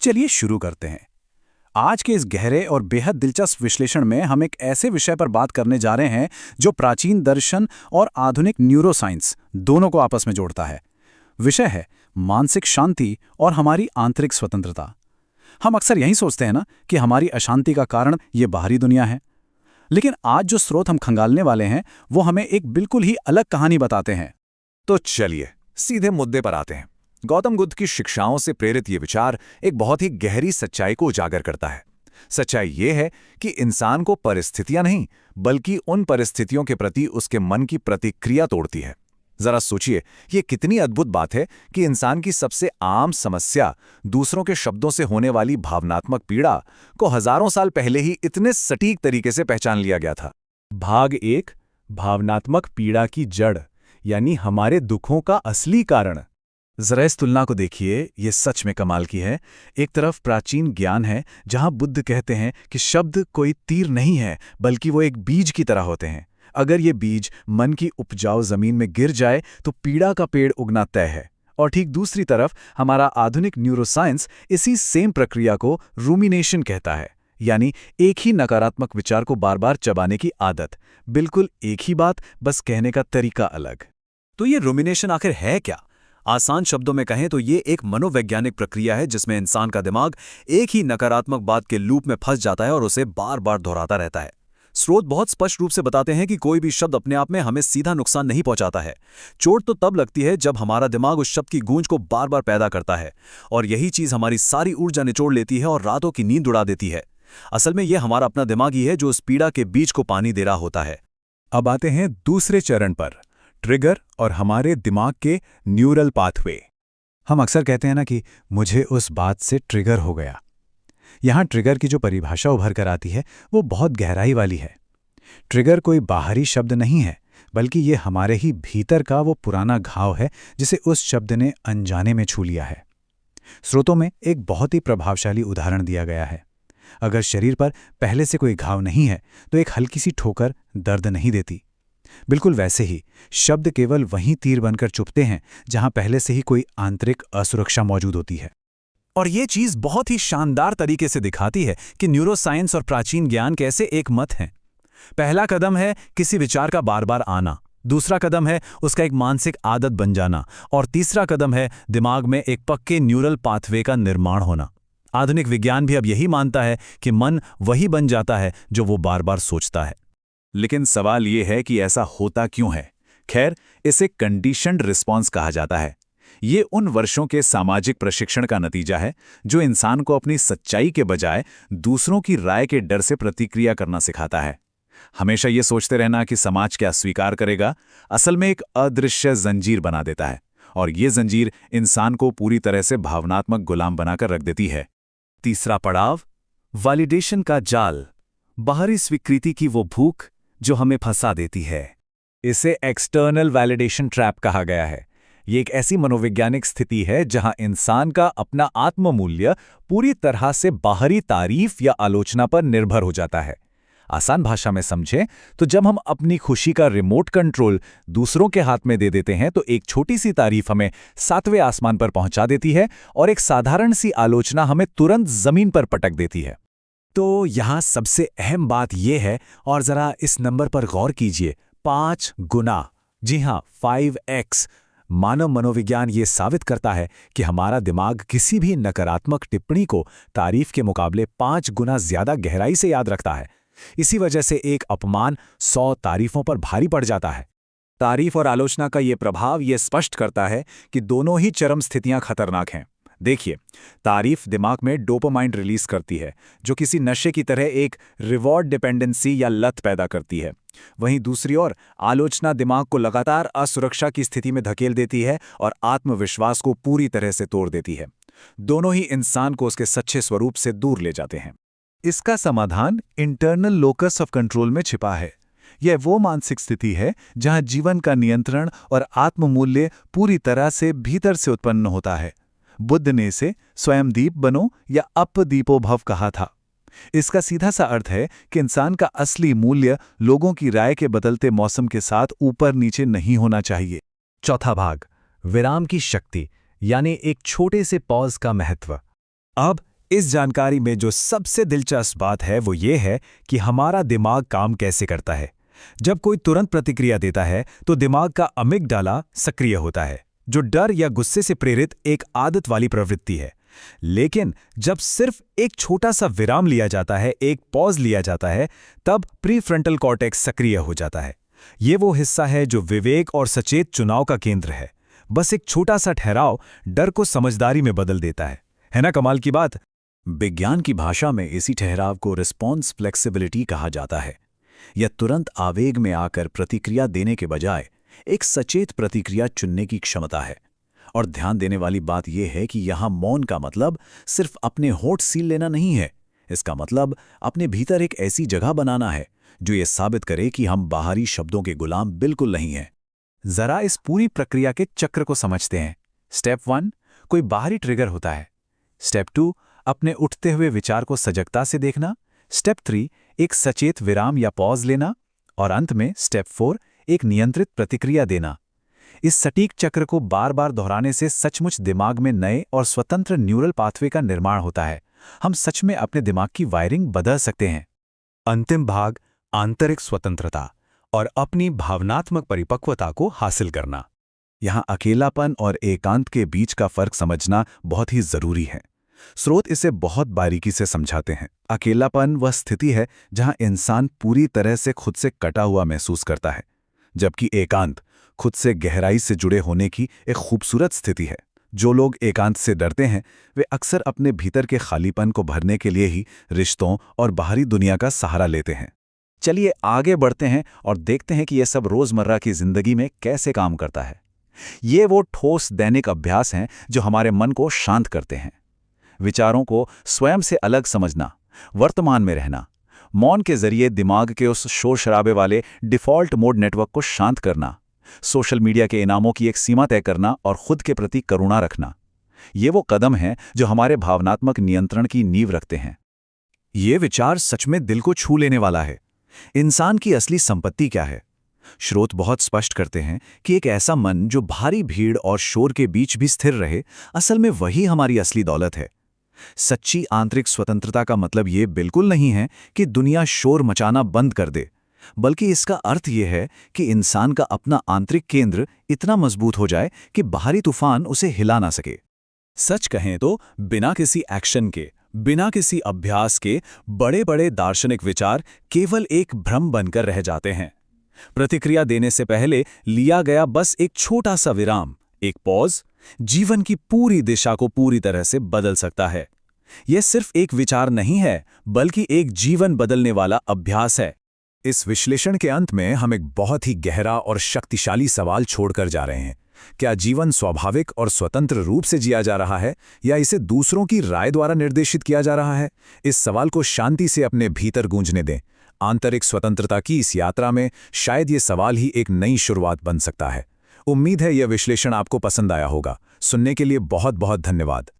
चलिए शुरू करते हैं। आज के इस गहरे और बेहद दिलचस्प विश्लेषण में हम एक ऐसे विषय पर बात करने जा रहे हैं जो प्राचीन दर्शन और आधुनिक न्यूरोसाइंस दोनों को आपस में जोड़ता है। विषय है मानसिक शांति और हमारी आंतरिक स्वतंत्रता। हम अक्सर यही सोचते हैं ना कि हमारी अशांति का कारण ये बाहरी दुनिया है, लेकिन आज जो स्रोत हम खंगालने वाले हैं वो हमें एक बिल्कुल ही अलग कहानी बताते हैं। तो चलिए सीधे मुद्दे पर आते हैं। गौतम बुद्ध की शिक्षाओं से प्रेरित ये विचार एक बहुत ही गहरी सच्चाई को उजागर करता है। सच्चाई ये है कि इंसान को परिस्थितियां नहीं, बल्कि उन परिस्थितियों के प्रति उसके मन की प्रतिक्रिया तोड़ती है। जरा सोचिए, ये कितनी अद्भुत बात है कि इंसान की सबसे आम समस्या, दूसरों के शब्दों से होने वाली भावनात्मक पीड़ा, को हजारों साल पहले ही इतने सटीक तरीके से पहचान लिया गया था। भाग 1, भावनात्मक पीड़ा की जड़, यानी हमारे दुखों का असली कारण। जरा इस तुलना को देखिए, ये सच में कमाल की है। एक तरफ प्राचीन ज्ञान है जहां बुद्ध कहते हैं कि शब्द कोई तीर नहीं है, बल्कि वो एक बीज की तरह होते हैं। अगर ये बीज मन की उपजाऊ जमीन में गिर जाए तो पीड़ा का पेड़ उगना तय है। और ठीक दूसरी तरफ हमारा आधुनिक न्यूरोसाइंस इसी सेम प्रक्रिया को रूमिनेशन कहता है, यानी एक ही नकारात्मक विचार को बार बार चबाने की आदत। बिल्कुल एक ही बात, बस कहने का तरीका अलग। तो ये रूमिनेशन आखिर है क्या? आसान शब्दों में कहें तो ये एक मनोवैज्ञानिक प्रक्रिया है जिसमें इंसान का दिमाग एक ही नकारात्मक बात के लूप में फंस जाता है और उसे बार बार दोहराता रहता है। स्रोत बहुत स्पष्ट रूप से बताते हैं कि कोई भी शब्द अपने आप में हमें सीधा नुकसान नहीं पहुंचाता है। चोट तो तब लगती है जब हमारा दिमाग उस शब्द की गूंज को बार बार पैदा करता है, और यही चीज हमारी सारी ऊर्जा निचोड़ लेती है और रातों की नींद उड़ा देती है। असल में यह हमारा अपना दिमाग ही है जो उस पीड़ा के बीज को पानी दे रहा होता है। अब आते हैं दूसरे चरण पर, ट्रिगर और हमारे दिमाग के न्यूरल पाथवे। हम अक्सर कहते हैं ना कि मुझे उस बात से ट्रिगर हो गया। यहाँ ट्रिगर की जो परिभाषा उभर कर आती है वो बहुत गहराई वाली है। ट्रिगर कोई बाहरी शब्द नहीं है, बल्कि ये हमारे ही भीतर का वो पुराना घाव है जिसे उस शब्द ने अनजाने में छू लिया है। स्रोतों में एक बहुत ही प्रभावशाली उदाहरण दिया गया है। अगर शरीर पर पहले से कोई घाव नहीं है तो एक हल्की सी ठोकर दर्द नहीं देती। बिल्कुल वैसे ही शब्द केवल वहीं तीर बनकर चुभते हैं जहां पहले से ही कोई आंतरिक असुरक्षा मौजूद होती है। और ये चीज बहुत ही शानदार तरीके से दिखाती है कि न्यूरोसाइंस और प्राचीन ज्ञान कैसे एक मत हैं। पहला कदम है किसी विचार का बार बार आना, दूसरा कदम है उसका एक मानसिक आदत बन जाना, और तीसरा कदम है दिमाग में एक पक्के न्यूरल पाथवे का निर्माण होना। आधुनिक विज्ञान भी अब यही मानता है कि मन वही बन जाता है जो वो बार बार सोचता है। लेकिन सवाल ये है कि ऐसा होता क्यों है? खैर, इसे कंडीशन्ड रिस्पॉन्स कहा जाता है। ये उन वर्षों के सामाजिक प्रशिक्षण का नतीजा है जो इंसान को अपनी सच्चाई के बजाय दूसरों की राय के डर से प्रतिक्रिया करना सिखाता है। हमेशा ये सोचते रहना कि समाज क्या स्वीकार करेगा, असल में एक अदृश्य जंजीर बना देता है, और ये जंजीर इंसान को पूरी तरह से भावनात्मक गुलाम बनाकर रख देती है। तीसरा पड़ाव, वैलिडेशन का जाल, बाहरी स्वीकृति की वो भूख जो हमें फंसा देती है। इसे एक्सटर्नल वैलिडेशन ट्रैप कहा गया है। ये एक ऐसी मनोवैज्ञानिक स्थिति है जहां इंसान का अपना आत्ममूल्य पूरी तरह से बाहरी तारीफ या आलोचना पर निर्भर हो जाता है। आसान भाषा में समझें तो जब हम अपनी खुशी का रिमोट कंट्रोल दूसरों के हाथ में दे देते हैं तो एक छोटी सी तारीफ हमें 7वें आसमान पर पहुंचा देती है और एक साधारण सी आलोचना हमें तुरंत जमीन पर पटक देती है। तो यहाँ सबसे अहम बात यह है, और जरा इस नंबर पर गौर कीजिए, 5 गुना। जी हाँ, 5x। मानव मनोविज्ञान ये साबित करता है कि हमारा दिमाग किसी भी नकारात्मक टिप्पणी को तारीफ के मुकाबले 5 गुना ज्यादा गहराई से याद रखता है। इसी वजह से एक अपमान 100 तारीफों पर भारी पड़ जाता है। तारीफ और आलोचना का ये प्रभाव ये स्पष्ट करता है कि दोनों ही चरम स्थितियां खतरनाक हैं। देखिए, तारीफ दिमाग में डोपामाइन रिलीज करती है, जो किसी नशे की तरह एक रिवॉर्ड डिपेंडेंसी या लत पैदा करती है। वहीं दूसरी ओर आलोचना दिमाग को लगातार असुरक्षा की स्थिति में धकेल देती है और आत्मविश्वास को पूरी तरह से तोड़ देती है। दोनों ही इंसान को उसके सच्चे स्वरूप से दूर ले जाते हैं। इसका समाधान इंटरनल लोकस ऑफ कंट्रोल में छिपा है। यह वो मानसिक स्थिति है जहां जीवन का नियंत्रण और आत्ममूल्य पूरी तरह से भीतर से उत्पन्न होता है। बुद्ध ने इसे स्वयं दीप बनो या अपदीपो भव कहा था। इसका सीधा सा अर्थ है कि इंसान का असली मूल्य लोगों की राय के बदलते मौसम के साथ ऊपर नीचे नहीं होना चाहिए। चौथा भाग, विराम की शक्ति, यानी एक छोटे से पॉज का महत्व। अब इस जानकारी में जो सबसे दिलचस्प बात है वो ये है कि हमारा दिमाग काम कैसे करता है। जब कोई तुरंत प्रतिक्रिया देता है तो दिमाग का अमिगडाला सक्रिय होता है, जो डर या गुस्से से प्रेरित एक आदत वाली प्रवृत्ति है। लेकिन जब सिर्फ एक छोटा सा विराम लिया जाता है, एक पॉज लिया जाता है, तब प्रीफ्रंटल कॉर्टेक्स सक्रिय हो जाता है। ये वो हिस्सा है जो विवेक और सचेत चुनाव का केंद्र है। बस एक छोटा सा ठहराव डर को समझदारी में बदल देता है ना कमाल की बात। विज्ञान की भाषा में इसी ठहराव को रिस्पॉन्स फ्लेक्सिबिलिटी कहा जाता है। यह तुरंत आवेग में आकर प्रतिक्रिया देने के बजाय एक सचेत प्रतिक्रिया चुनने की क्षमता है। और ध्यान देने वाली बात यह है कि यहाँ मौन का मतलब सिर्फ अपने होठ सील लेना नहीं है। इसका मतलब अपने भीतर एक ऐसी जगह बनाना है जो ये साबित करे कि हम बाहरी शब्दों के गुलाम बिल्कुल नहीं हैं। जरा इस पूरी प्रक्रिया के चक्र को समझते हैं। स्टेप 1, कोई बाहरी ट्रिगर होता है। स्टेप 2, अपने उठते हुए विचार को सजगता से देखना। स्टेप 3, एक सचेत विराम या पॉज लेना। और अंत में स्टेप 4, एक नियंत्रित प्रतिक्रिया देना। इस सटीक चक्र को बार बार दोहराने से सचमुच दिमाग में नए और स्वतंत्र न्यूरल पाथवे का निर्माण होता है। हम सच में अपने दिमाग की वायरिंग बदल सकते हैं। अंतिम भाग, आंतरिक स्वतंत्रता और अपनी भावनात्मक परिपक्वता को हासिल करना। यहाँ अकेलापन और एकांत के बीच का फर्क समझना बहुत ही जरूरी है। स्रोत इसे बहुत बारीकी से समझाते हैं। अकेलापन वह स्थिति है जहाँ इंसान पूरी तरह से खुद से कटा हुआ महसूस करता है, जबकि एकांत खुद से गहराई से जुड़े होने की एक खूबसूरत स्थिति है। जो लोग एकांत से डरते हैं वे अक्सर अपने भीतर के खालीपन को भरने के लिए ही रिश्तों और बाहरी दुनिया का सहारा लेते हैं। चलिए आगे बढ़ते हैं और देखते हैं कि यह सब रोजमर्रा की जिंदगी में कैसे काम करता है। ये वो ठोस दैनिक अभ्यास हैं जो हमारे मन को शांत करते हैं। विचारों को स्वयं से अलग समझना, वर्तमान में रहना, मौन के जरिए दिमाग के उस शोर शराबे वाले डिफ़ॉल्ट मोड नेटवर्क को शांत करना, सोशल मीडिया के इनामों की एक सीमा तय करना और खुद के प्रति करुणा रखना। ये वो कदम हैं जो हमारे भावनात्मक नियंत्रण की नींव रखते हैं। ये विचार सच में दिल को छू लेने वाला है। इंसान की असली संपत्ति क्या है? स्रोत बहुत स्पष्ट करते हैं कि एक ऐसा मन जो भारी भीड़ और शोर के बीच भी स्थिर रहे, असल में वही हमारी असली दौलत है। सच्ची आंतरिक स्वतंत्रता का मतलब ये बिल्कुल नहीं है कि दुनिया शोर मचाना बंद कर दे, बल्कि इसका अर्थ ये है कि इंसान का अपना आंतरिक केंद्र इतना मजबूत हो जाए कि बाहरी तूफान उसे हिला ना सके। सच कहें तो बिना किसी एक्शन के, बिना किसी अभ्यास के बड़े बड़े दार्शनिक विचार केवल एक भ्रम बनकर रह जाते हैं। प्रतिक्रिया देने से पहले लिया गया बस एक छोटा सा विराम, एक पॉज, जीवन की पूरी दिशा को पूरी तरह से बदल सकता है। यह सिर्फ एक विचार नहीं है, बल्कि एक जीवन बदलने वाला अभ्यास है। इस विश्लेषण के अंत में हम एक बहुत ही गहरा और शक्तिशाली सवाल छोड़कर जा रहे हैं। क्या जीवन स्वाभाविक और स्वतंत्र रूप से जिया जा रहा है या इसे दूसरों की राय द्वारा निर्देशित किया जा रहा है? इस सवाल को शांति से अपने भीतर गूंजने दें। आंतरिक स्वतंत्रता की इस यात्रा में शायद ये सवाल ही एक नई शुरुआत बन सकता है। उम्मीद है यह विश्लेषण आपको पसंद आया होगा। सुनने के लिए बहुत बहुत धन्यवाद।